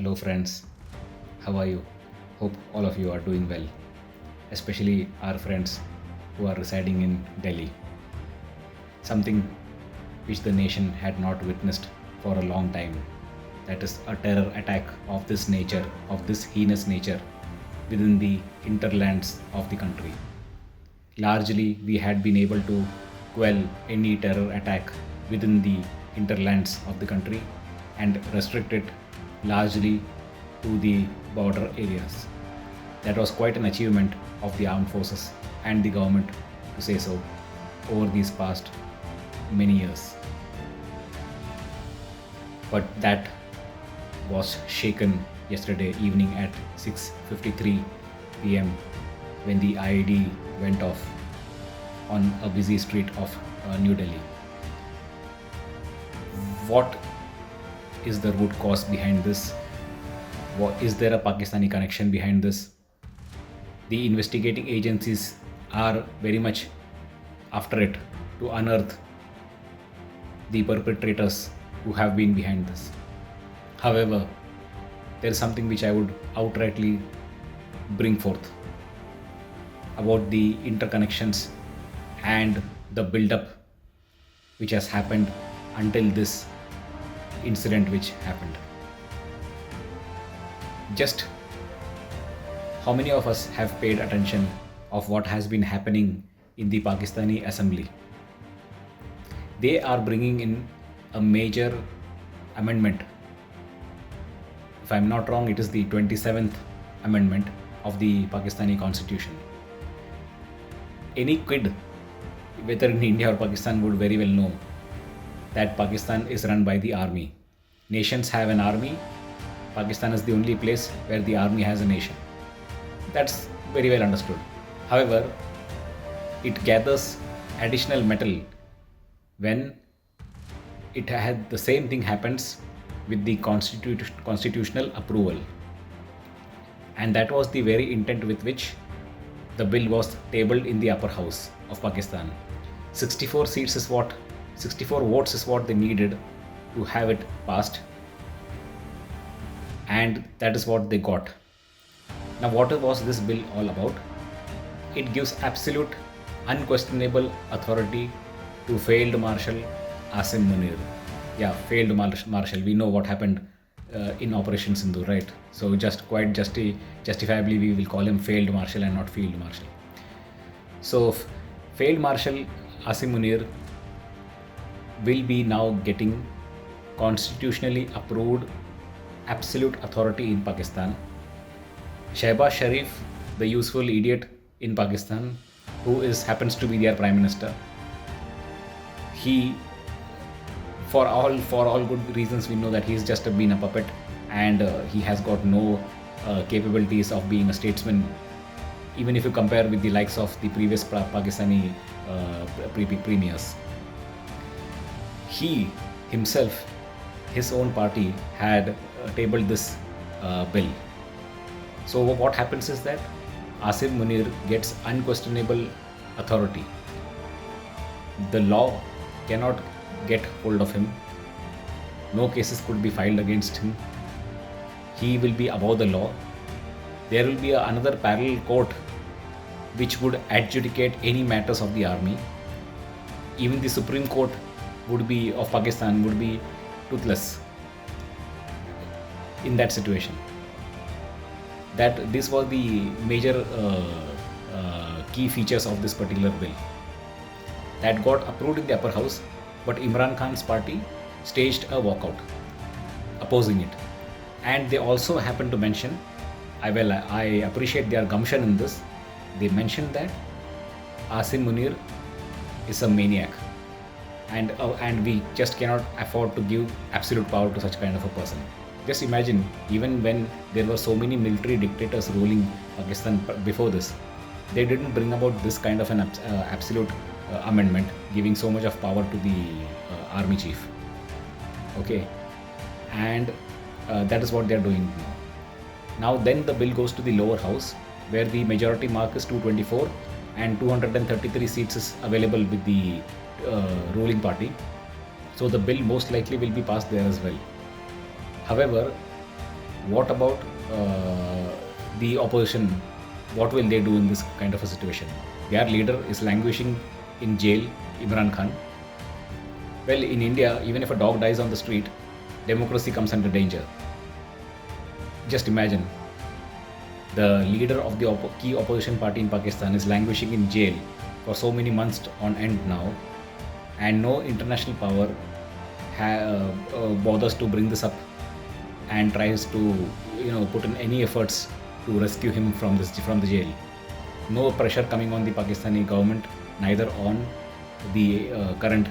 Hello, friends. How are you? Hope all of you are doing well, especially our friends who are residing in Delhi. Something which the nation had not witnessed for a long time. That is a terror attack of this nature, of this heinous nature, within the hinterlands of the country. Largely, we had been able to quell any terror attack within the hinterlands of the country and restrict it largely to the border areas. That was quite an achievement of the armed forces and the government, to say so, over these past many years. But that was shaken yesterday evening at 6:53 p.m. when the IED went off on a busy street of New Delhi. What is the root cause behind this? Is there a Pakistani connection behind this? The investigating agencies are very much after it to unearth the perpetrators who have been behind this. However, there is something which I would outrightly bring forth about the interconnections and the build-up which has happened until this incident which happened. Just how many of us have paid attention of what has been happening in the Pakistani assembly? They are bringing in a major amendment. If I'm not wrong, it is the 27th amendment of the Pakistani constitution. Any kid, whether in India or Pakistan, would very well know that Pakistan is run by the army. Nations have an army. Pakistan is the only place where the army has a nation. That's very well understood. However, it gathers additional metal when it had the same thing happens with the constitutional approval. And that was the very intent with which the bill was tabled in the upper house of Pakistan. 64 votes is what they needed to have it passed, and that is what they got. Now, what was this bill all about? It gives absolute, unquestionable authority to failed Marshal Asim Munir. Yeah, failed Marshal. We know what happened in Operation Sindhu, right? So just quite justifiably, we will call him failed Marshal and not field Marshal. So failed Marshal Asim Munir will be now getting constitutionally approved absolute authority in Pakistan. Shehbaz Sharif, the useful idiot in Pakistan, who happens to be their prime minister, he, for all good reasons, we know that he's just been a puppet, and he has got no capabilities of being a statesman, even if you compare with the likes of the previous Pakistani premiers. He himself, his own party had tabled this bill. So what happens is that Asim Munir gets unquestionable authority. The law cannot get hold of him. No cases could be filed against him. He will be above the law. There will be another parallel court which would adjudicate any matters of the army. Even the Supreme Court of Pakistan would be toothless in that situation. That this was the major key features of this particular bill that got approved in the upper house, but Imran Khan's party staged a walkout opposing it. And they also happened to mention, I appreciate their gumption in this, they mentioned that Asim Munir is a maniac, and we just cannot afford to give absolute power to such kind of a person. Just imagine, even when there were so many military dictators ruling Pakistan before this, they didn't bring about this kind of an absolute amendment, giving so much of power to the army chief. Okay, and that is what they are doing now. Now then the bill goes to the lower house, where the majority mark is 224 and 233 seats is available with the ruling party. So the bill most likely will be passed there as well. However, what about the opposition? What will they do in this kind of a situation? Their leader is languishing in jail, Imran Khan. Well, in India, even if a dog dies on the street, democracy comes under danger. Just imagine, the leader of the key opposition party in Pakistan is languishing in jail for so many months on end now, and no international power bothers to bring this up and tries to put in any efforts to rescue him from the jail. No pressure coming on the Pakistani government, neither on the current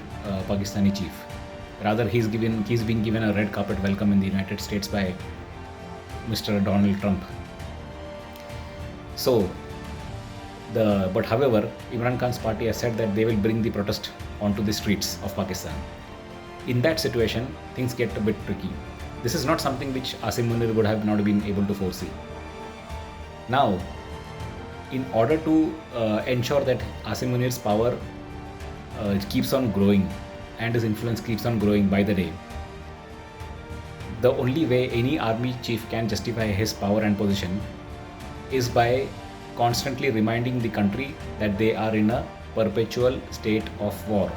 Pakistani chief. Rather, he's been given a red carpet welcome in the United States by Mr. Donald Trump. But however, Imran Khan's party has said that they will bring the protest onto the streets of Pakistan. In that situation, things get a bit tricky. This is not something which Asim Munir would have not been able to foresee. Now, in order to ensure that Asim Munir's power keeps on growing and his influence keeps on growing by the day, the only way any army chief can justify his power and position is by constantly reminding the country that they are in a perpetual state of war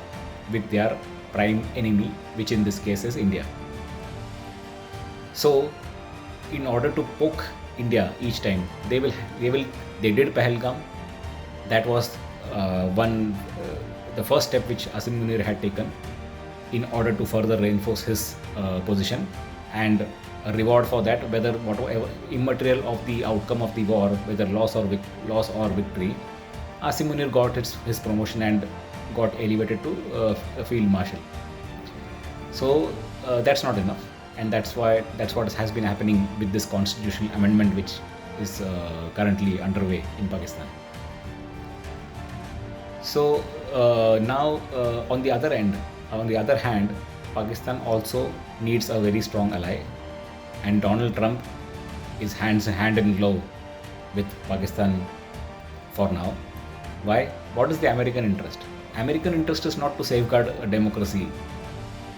with their prime enemy, which in this case is India. So, in order to poke India each time, they did Pahalgam. That was the first step which Asim Munir had taken in order to further reinforce his position, and a reward for that, whatever immaterial of the outcome of the war, whether loss or victory, Asim Munir got his promotion and got elevated to a field marshal. So that's not enough, and that's what has been happening with this constitutional amendment which is currently underway in Pakistan. So now on the other hand, Pakistan also needs a very strong ally, and Donald Trump is hand in glove with Pakistan for now. Why? What is the American interest? American interest is not to safeguard a democracy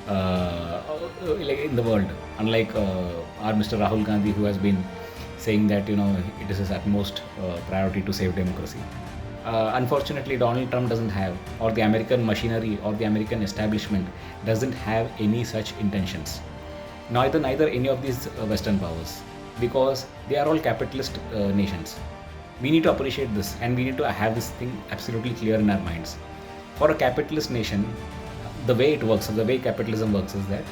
in the world, unlike our Mr. Rahul Gandhi, who has been saying that it is his utmost priority to save democracy. Unfortunately, Donald Trump doesn't have, or the American machinery or the American establishment doesn't have any such intentions. Neither any of these Western powers, because they are all capitalist nations. We need to appreciate this, and we need to have this thing absolutely clear in our minds. For a capitalist nation, the way capitalism works is that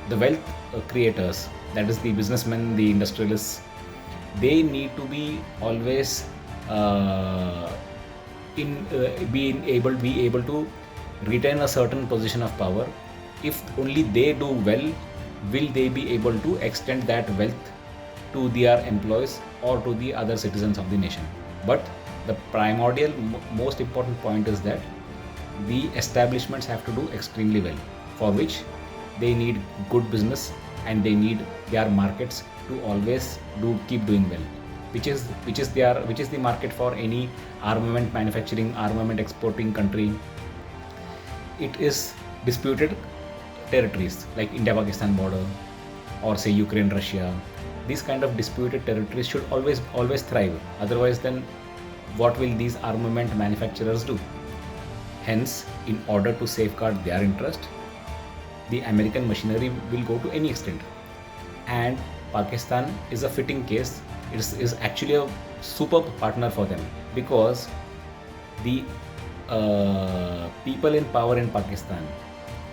the wealth creators, that is the businessmen, the industrialists, they need to be always be able to retain a certain position of power. If only they do well, will they be able to extend that wealth to their employees or to the other citizens of the nation. But the primordial, most important point is that the establishments have to do extremely well, for which they need good business, and they need their markets to always keep doing well, which is the market for any armament manufacturing, armament exporting country. It is disputed territories like India-Pakistan border, or say Ukraine-Russia. These kind of disputed territories should always thrive. Otherwise, then what will these armament manufacturers do? Hence, in order to safeguard their interest, the American machinery will go to any extent. And Pakistan is a fitting case. It is actually a superb partner for them, because the people in power in Pakistan,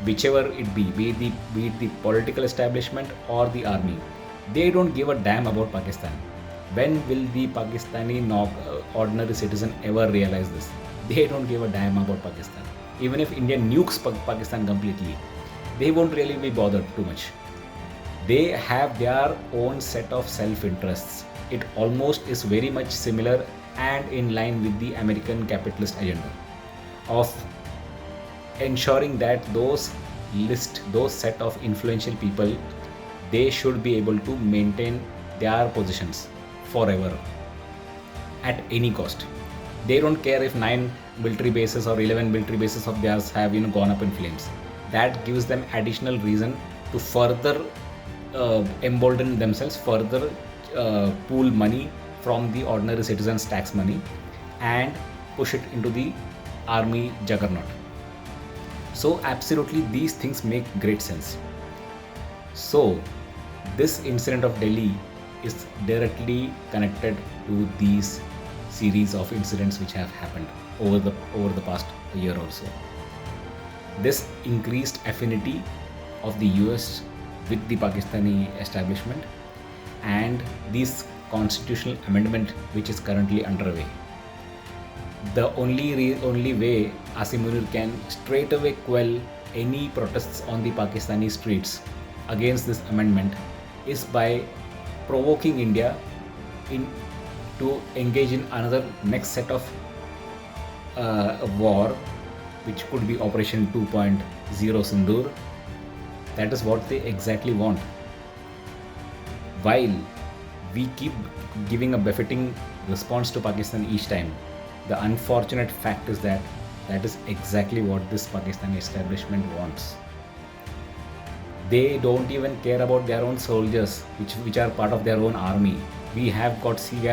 whichever it be it the political establishment or the army, they don't give a damn about Pakistan. When will the Pakistani ordinary citizen ever realize this? They don't give a damn about Pakistan. Even if India nukes Pakistan completely, they won't really be bothered too much. They have their own set of self-interests. It almost is very much similar and in line with the American capitalist agenda of ensuring that those set of influential people, they should be able to maintain their positions forever at any cost. They don't care if 9 military bases or 11 military bases of theirs have gone up in flames. That gives them additional reason to further embolden themselves, further pool money from the ordinary citizens' tax money and push it into the army juggernaut. So absolutely these things make great sense. So this incident of Delhi is directly connected to these series of incidents which have happened over the past year or so. This increased affinity of the US with the Pakistani establishment and this constitutional amendment which is currently underway. The only way Asim Munir can straight away quell any protests on the Pakistani streets against this amendment is by provoking India to engage in another next set of war, which could be Operation 2.0 Sindoor. That is what they exactly want. While we keep giving a befitting response to Pakistan each time, the unfortunate fact is that is exactly what this Pakistani establishment wants. They don't even care about their own soldiers, which are part of their own army. We have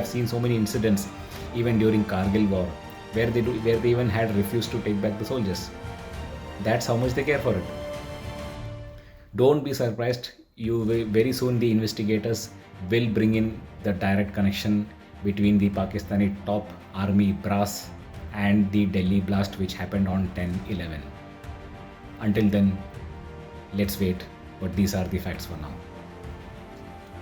seen so many incidents, even during Kargil war, where they even had refused to take back the soldiers. That's how much they care for it. Don't be surprised. Very soon the investigators will bring in the direct connection between the Pakistani top army brass and the Delhi blast which happened on 10/11. Until then, let's wait. But these are the facts for now.